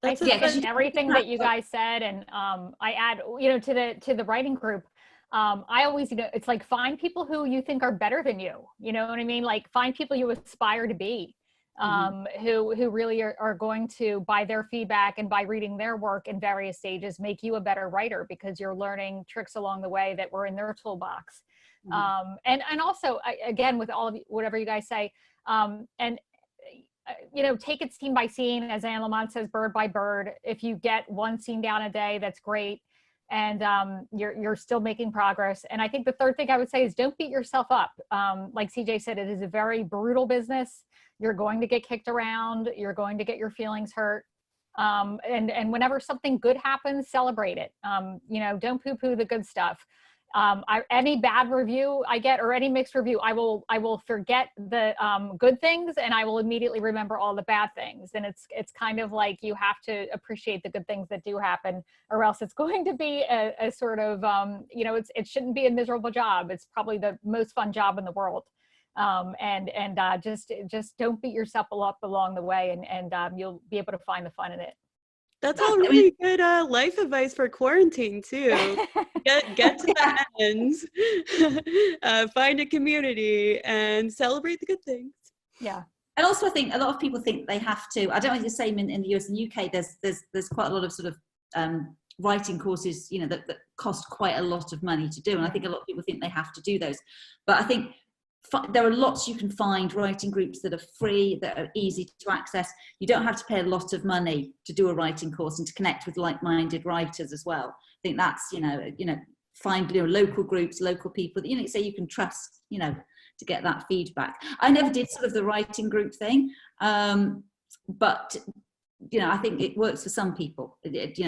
I second everything that you guys said, and I add, to the writing group. I always, it's like, find people who you think are better than you. You know what I mean? Like, find people you aspire to be. who really are going to, by their feedback and by reading their work in various stages, make you a better writer because you're learning tricks along the way that were in their toolbox. And also, again, with all of whatever you guys say, take it scene by scene, as Anne Lamont says, bird by bird. If you get one scene down a day, that's great. And you're still making progress. And I think the third thing I would say is don't beat yourself up. Like CJ said, it is a very brutal business. You're going to get kicked around. You're going to get your feelings hurt. And whenever something good happens, celebrate it. Don't poo-poo the good stuff. Any bad review I get or any mixed review, I will forget the good things and I will immediately remember all the bad things. And it's kind of like you have to appreciate the good things that do happen, or else it's going to be a sort of it shouldn't be a miserable job. It's probably the most fun job in the world. Just don't beat yourself up along the way, and you'll be able to find the fun in it. That's all really good life advice for quarantine too. Get to the end, find a community, and celebrate the good things. Yeah. And also, I think a lot of people think they have to. I don't know if it's the same in the US and UK. There's quite a lot of sort of writing courses, that cost quite a lot of money to do, and I think a lot of people think they have to do those. But I think there are lots you can find writing groups that are free, that are easy to access. You don't have to pay a lot of money to do a writing course and to connect with like-minded writers as well. I think that's, find local groups, local people that, say you can trust, to get that feedback. I never did sort of the writing group thing, but I think it works for some people. It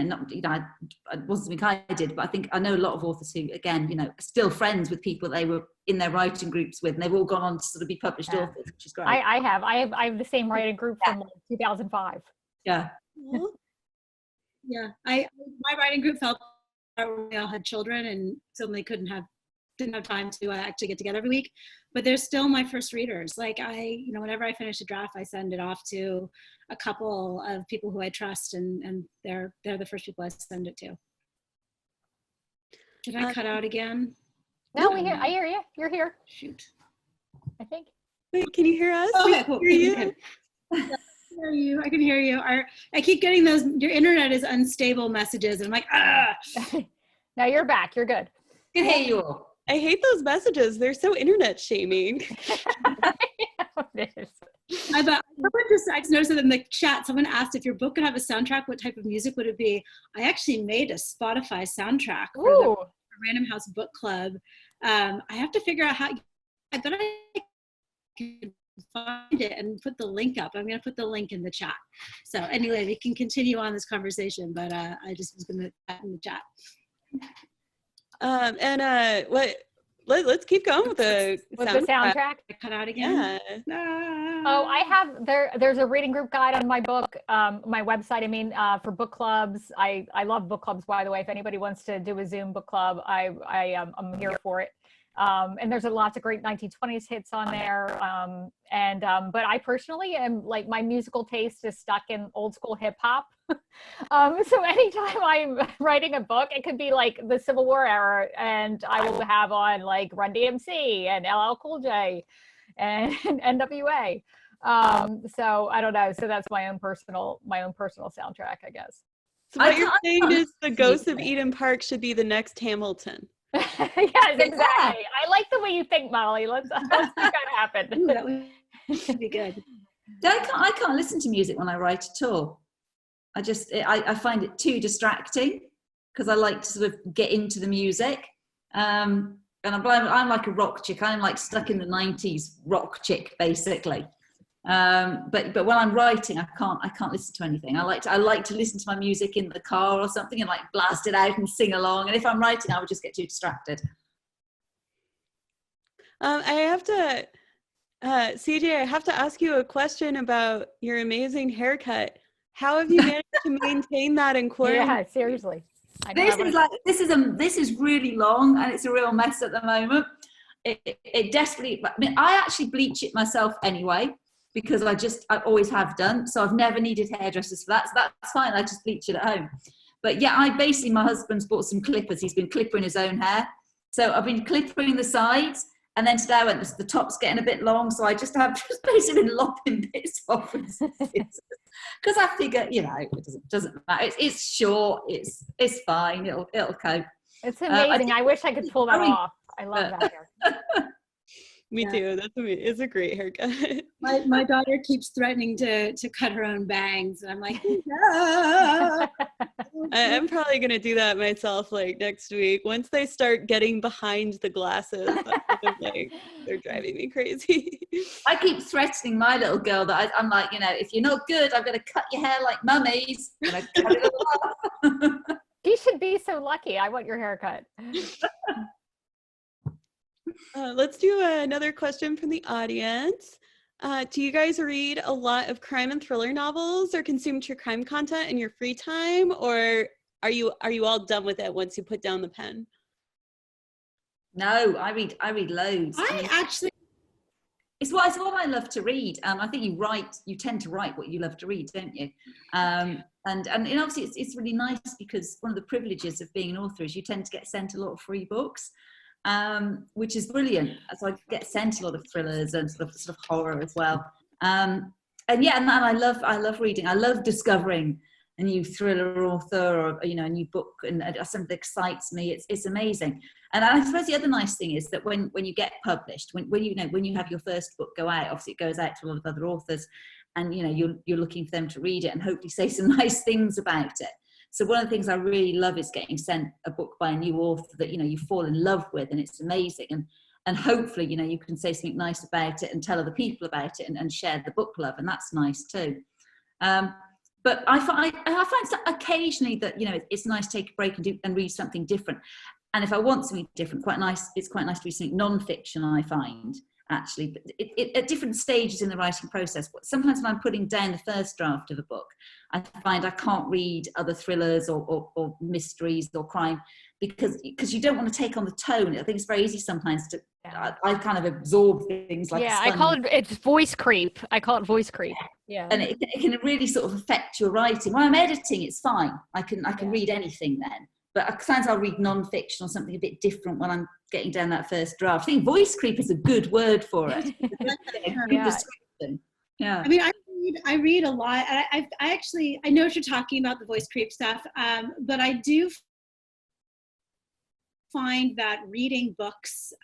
wasn't something I did, but I think I know a lot of authors who, again, are still friends with people they were in their writing groups with, and they've all gone on to sort of be published authors, which is great. I have the same writing group from 2005. Yeah. Yeah. My writing group felt we all had children and suddenly didn't have time to actually get together every week, but they're still my first readers. Like whenever I finish a draft, I send it off to a couple of people who I trust, and they're the first people I send it to. Did I cut out again? No, I hear you. You're here. Shoot. I think. Wait, can you hear us? Okay, cool. I can hear you. I keep getting those, your internet is unstable messages, and I'm like, ah. No, you're back. You're good. I can hear you all. I hate those messages. They're so internet shaming. It is. I just noticed that in the chat, someone asked if your book could have a soundtrack, what type of music would it be? I actually made a Spotify soundtrack for the Random House Book Club. I have to figure out how, I bet I can find it and put the link up. I'm going to put the link in the chat. So anyway, we can continue on this conversation, but I just was going to put that in the chat. Let's keep going with the soundtrack. I cut out again. Yeah. Oh, I have there's a reading group guide on my book, my website. For book clubs. I love book clubs, by the way. If anybody wants to do a Zoom book club, I'm here for it. And there's lots of great 1920s hits on there. But I personally am, like, my musical taste is stuck in old school hip hop. So anytime I'm writing a book, it could be like the Civil War era, and I will have on like Run DMC and LL Cool J and NWA. So I don't know. So that's my own personal soundtrack, I guess. So what you're saying is the Ghosts of Eden Park should be the next Hamilton. Yes, exactly. I like the way you think, Molly. Let's make that happen. Ooh, that would be good. I can't listen to music when I write at all. I find it too distracting because I like to sort of get into the music. And I'm like a rock chick. I'm like stuck in the 90s rock chick, basically. But when I'm writing, I can't listen to anything. I like to listen to my music in the car or something and like blast it out and sing along. And if I'm writing, I would just get too distracted. I have to, CJ, I have to ask you a question about your amazing haircut. How have you managed to maintain that in quarantine? Yeah, seriously. This is really long and it's a real mess at the moment. It desperately. I actually bleach it myself anyway, because I always have done. So I've never needed hairdressers for that. So that's fine. I just bleach it at home. But yeah, my husband's bought some clippers. He's been clippering his own hair. So I've been clippering the sides And then today I went, the top's getting a bit long, so I just basically been lopping bits off with because I figure, you know, it doesn't matter. It's short. It's fine. It'll cope. It's amazing. I wish I could pull that off. I love that hair. Me too. That's amazing. It's a great haircut. My daughter keeps threatening to cut her own bangs, and I'm like, no. I'm probably gonna do that myself like next week once they start getting behind the glasses. Like, they're driving me crazy. I keep threatening my little girl that I'm like, you know, if you're not good, I'm going to cut your hair like mummies. And I cut it all off. You should be so lucky. I want your haircut. Let's do another question from the audience. Do you guys read a lot of crime and thriller novels or consume true crime content in your free time, or are you all done with it once you put down the pen? No, I read loads. It's what I love to read. I think you tend to write what you love to read, don't you? And obviously it's really nice because one of the privileges of being an author is you tend to get sent a lot of free books. Which is brilliant. So I get sent a lot of thrillers and sort of horror as well. And I love reading. I love discovering a new thriller author or, you know, a new book and something that excites me. It's amazing. And I suppose the other nice thing is that when you get published, when you have your first book go out, obviously it goes out to a lot of other authors, and you know you're looking for them to read it and hopefully say some nice things about it. So one of the things I really love is getting sent a book by a new author that, you know, you fall in love with, and it's amazing. And hopefully, you know, you can say something nice about it and tell other people about it and share the book love. And that's nice too. But I find occasionally that, you know, it's nice to take a break and read something different. And if I want something different, it's quite nice to read something non-fiction, I find. Actually, but at different stages in the writing process. Sometimes when I'm putting down the first draft of a book, I find I can't read other thrillers or mysteries or crime because you don't want to take on the tone. I think it's very easy sometimes to I kind of absorb things like I call it's voice creep. I call it voice creep. Yeah, and it can really sort of affect your writing. When I'm editing, it's fine. I can read anything then. But sometimes I'll read non-fiction or something a bit different when I'm getting down that first draft. I think voice creep is a good word for it. Yeah. I mean, I read a lot. I know what you're talking about, the voice creep stuff, but I do find that reading books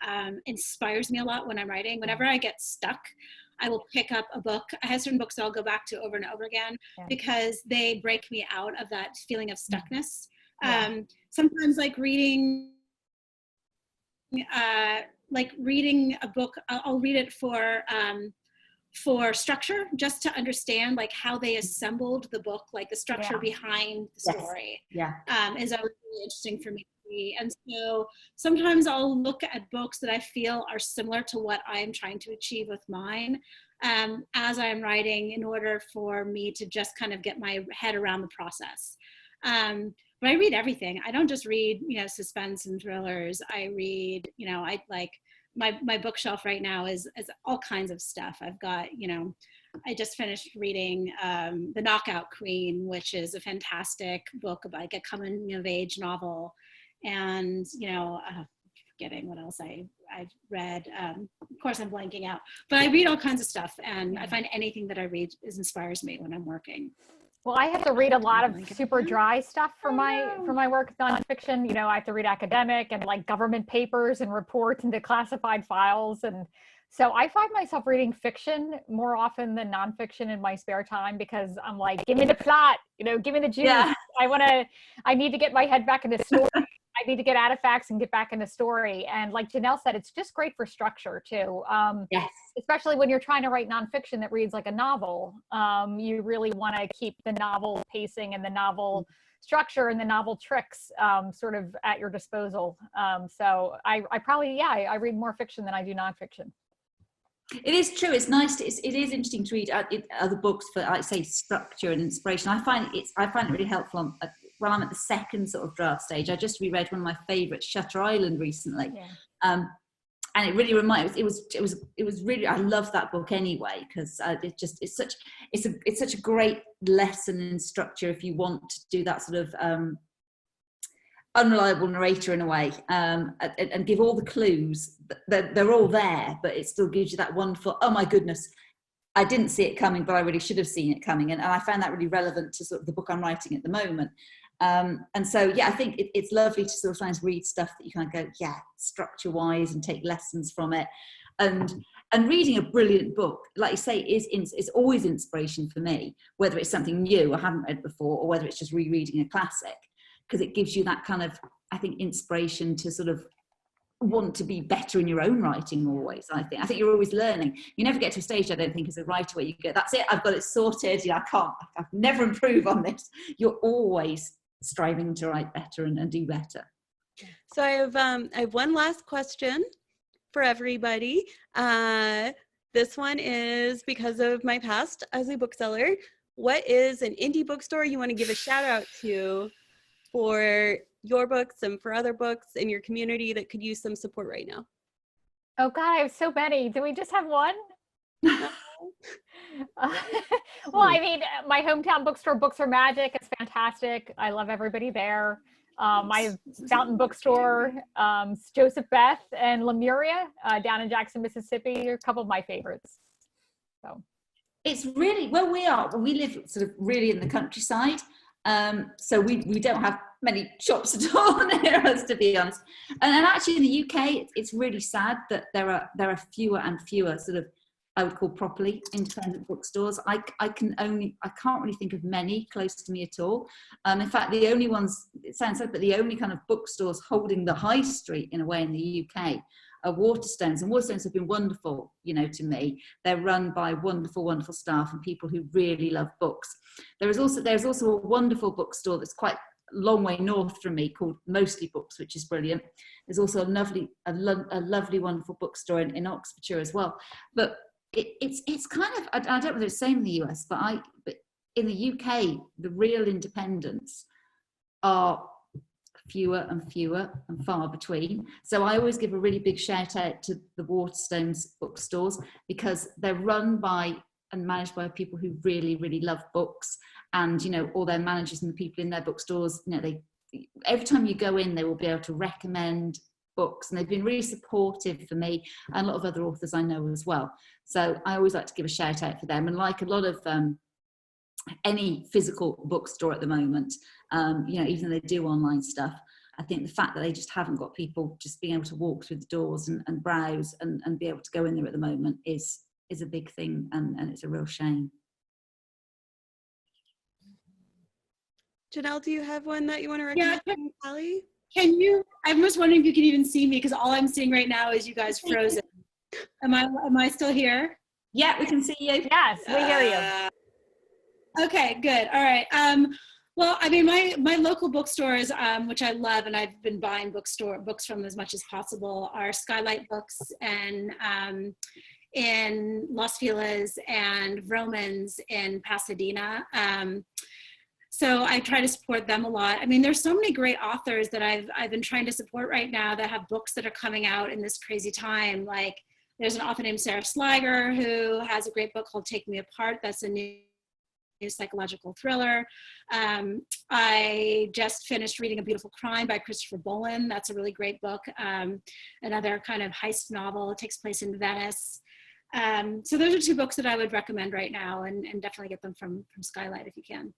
inspires me a lot when I'm writing. Whenever I get stuck, I will pick up a book. I have certain books that I'll go back to over and over again because they break me out of that feeling of stuckness. Sometimes like reading a book, I'll read it for structure, just to understand like how they assembled the book, like the structure behind the story. Is always really interesting for me to read. And so sometimes I'll look at books that I feel are similar to what I'm trying to achieve with mine as I'm writing, in order for me to just kind of get my head around the process. But I read everything. I don't just read, you know, suspense and thrillers. I read, you know, I like my bookshelf right now is all kinds of stuff. I've got, you know, I just finished reading The Knockout Queen, which is a fantastic book about like a coming of age novel. And, you know, forgetting what else I've read. Of course, I'm blanking out. But I read all kinds of stuff, and I find anything that I read inspires me when I'm working. Well, I have to read a lot of super dry stuff for my work, nonfiction. You know, I have to read academic and like government papers and reports into classified files. And so I find myself reading fiction more often than nonfiction in my spare time, because I'm like, give me the plot, you know, give me the juice. Yeah. I need to get my head back into story. I need to get out of facts and get back into story. And like Janelle said, it's just great for structure too. Yes. Especially when you're trying to write nonfiction that reads like a novel. You really want to keep the novel pacing and the novel structure and the novel tricks sort of at your disposal. So I probably, I read more fiction than I do nonfiction. It is true. It's nice. It is interesting to read other books for, like, say, structure and inspiration. I find it really helpful when I'm at the second sort of draft stage. I just reread one of my favourites, Shutter Island, recently, and it really reminded. It was really. I love that book anyway, because it's such a great lesson in structure if you want to do that sort of unreliable narrator in a way, and give all the clues. They're all there, but it still gives you that wonderful, oh my goodness, I didn't see it coming, but I really should have seen it coming. And I found that really relevant to sort of the book I'm writing at the moment. And so, yeah, I think it's lovely to sort of sometimes read stuff that you kind of go, yeah, structure wise, and take lessons from it. And reading a brilliant book, like you say, is always inspiration for me, whether it's something new I haven't read before, or whether it's just rereading a classic, because it gives you that kind of, I think, inspiration to sort of want to be better in your own writing always. I think you're always learning. You never get to a stage, I don't think, as a writer where you go, that's it, I've got it sorted, I can never improve on this. You're always striving to write better and do better. So I have one last question for everybody. This one is because of my past as a bookseller. What is an indie bookstore you want to give a shout out to for your books and for other books in your community that could use some support right now? Oh God, I have so many. Do we just have one? Well, I mean, my hometown bookstore, Books Are Magic, is fantastic. I love everybody there. My Fountain Bookstore, Joseph Beth and Lemuria down in Jackson, Mississippi are a couple of my favorites. So it's really, well, we live sort of really in the countryside. So we don't have many shops at all near us, to be honest. And actually in the UK, it's really sad that there are fewer and fewer sort of, I would call properly independent bookstores. I can't really think of many close to me at all. In fact, the only ones, it sounds sad, but the only kind of bookstores holding the high street in a way in the UK are Waterstones, and Waterstones have been wonderful, to me. They're run by wonderful, wonderful staff and people who really love books. There's also a wonderful bookstore that's quite a long way north from me called Mostly Books, which is brilliant. There's also a lovely, wonderful bookstore in Oxfordshire as well. But it's kind of, I don't know whether it's the same in the US, but in the UK, the real independents are fewer and far between. So I always give a really big shout out to the Waterstones bookstores, because they're run by and managed by people who really, really love books, and all their managers and the people in their bookstores, they every time you go in, they will be able to recommend books, and they've been really supportive for me and a lot of other authors I know as well. So I always like to give a shout out for them. And like a lot of any physical bookstore at the moment, even though they do online stuff, I think the fact that they just haven't got people just being able to walk through the doors and browse and be able to go in there at the moment is a big thing, and it's a real shame. Janelle, do you have one that you want to recommend? Yeah, Callie? Can you? I'm just wondering if you can even see me, because all I'm seeing right now is you guys frozen. Am I still here? Yeah, we can see you. yes, we hear you. Okay, good. All right. Well, I mean, my local bookstores, which I love, and I've been buying books from as much as possible, are Skylight Books and in Los Feliz, and Romans in Pasadena. So I try to support them a lot. I mean, there's so many great authors that I've been trying to support right now that have books that are coming out in this crazy time. Like, there's an author named Sarah Sliger who has a great book called Take Me Apart. That's a new psychological thriller. I just finished reading A Beautiful Crime by Christopher Bolin. That's a really great book. Another kind of heist novel. It takes place in Venice. So those are two books that I would recommend right now, and definitely get them from Skylight if you can.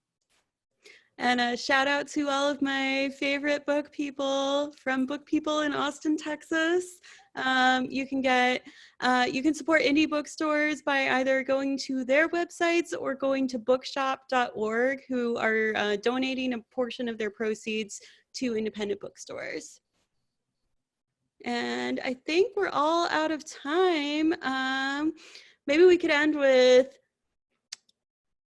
And a shout out to all of my favorite book people from Book People in Austin, Texas. You can support indie bookstores by either going to their websites or going to bookshop.org, who are donating a portion of their proceeds to independent bookstores. And I think we're all out of time. Maybe we could end with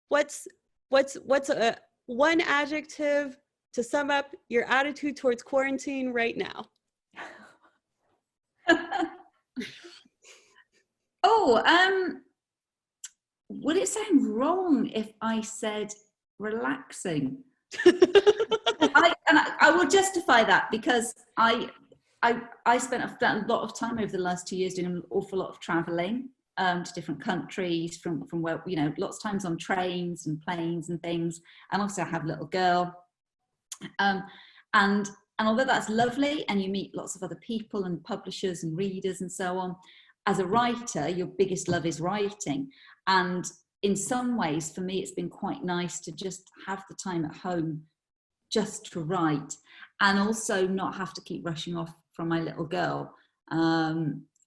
what's a one adjective to sum up your attitude towards quarantine right now. Would it sound wrong if I said relaxing? I will justify that, because I spent a lot of time over the last 2 years doing an awful lot of traveling to different countries, from where, lots of times on trains and planes and things. And also I have a little girl. And And although that's lovely and you meet lots of other people and publishers and readers and so on, as a writer, your biggest love is writing. And in some ways, for me, it's been quite nice to just have the time at home just to write, and also not have to keep rushing off from my little girl,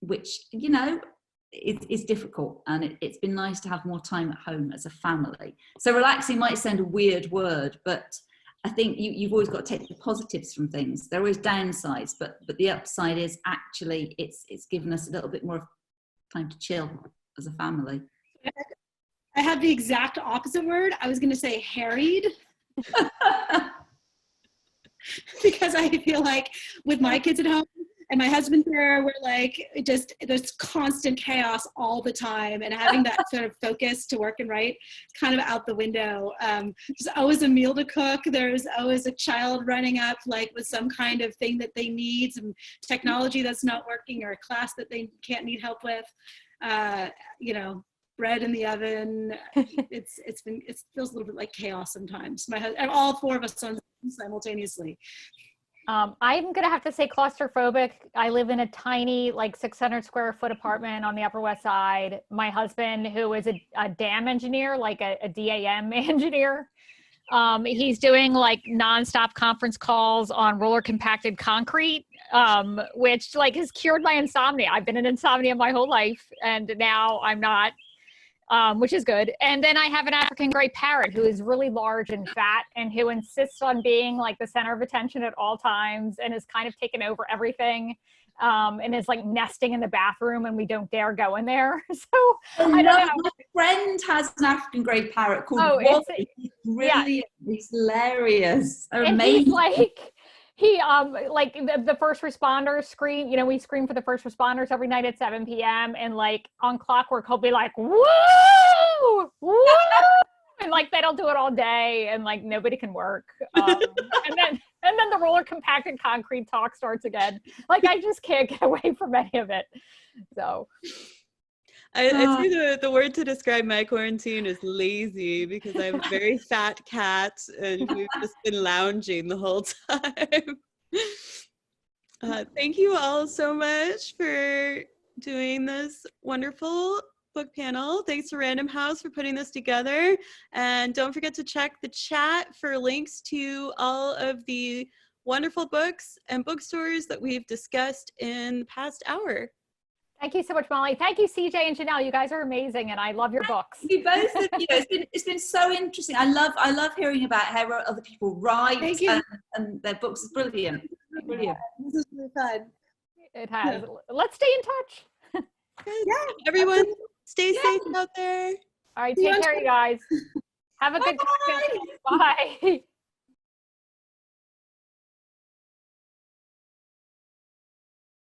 which, you know, is difficult. And it's been nice to have more time at home as a family. So relaxing might sound a weird word, but I think you've always got to take the positives from things. There are always downsides, but the upside is actually it's given us a little bit more time to chill as a family. I have the exact opposite word. I was going to say harried. Because I feel like with my kids at home and my husband there, we're like, just there's constant chaos all the time, and having that sort of focus to work and write kind of out the window. There's always a meal to cook. There's always a child running up like with some kind of thing that they need, some technology that's not working, or a class that they can't need help with. You know, bread in the oven. It feels a little bit like chaos sometimes. All four of us on simultaneously. I'm gonna have to say claustrophobic. I live in a tiny, like 600 square foot apartment on the Upper West Side. My husband, who is a dam engineer, like a DAM engineer, he's doing like nonstop conference calls on roller compacted concrete, which like has cured my insomnia. I've been in insomnia my whole life, and now I'm not. Which is good. And then I have an African gray parrot who is really large and fat, and who insists on being like the center of attention at all times, and is kind of taken over everything, and is like nesting in the bathroom, and we don't dare go in there. So I don't know. My friend has an African grey parrot called Wally. He's brilliant. He's hilarious. And Amazing. he's like, like the first responders scream, you know, we scream for the first responders every night at 7 p.m. And like on clockwork, he'll be like, woo, woo. And like, they don't do it all day, and like nobody can work. And then the roller compacted concrete talk starts again. Like, I just can't get away from any of it. So. I'd say the word to describe my quarantine is lazy, because I have a very fat cat and we've just been lounging the whole time. Thank you all so much for doing this wonderful book panel. Thanks to Random House for putting this together. And don't forget to check the chat for links to all of the wonderful books and bookstores that we've discussed in the past hour. Thank you so much, Molly. Thank you, CJ and Janelle. You guys are amazing, and I love your books. You both of you. It's been so interesting. I love hearing about how other people write, and their books is brilliant. Brilliant. This is really fun. It has. Let's stay in touch. Yeah, everyone, stay safe out there. All right, take care, you guys. Have a good day. Bye.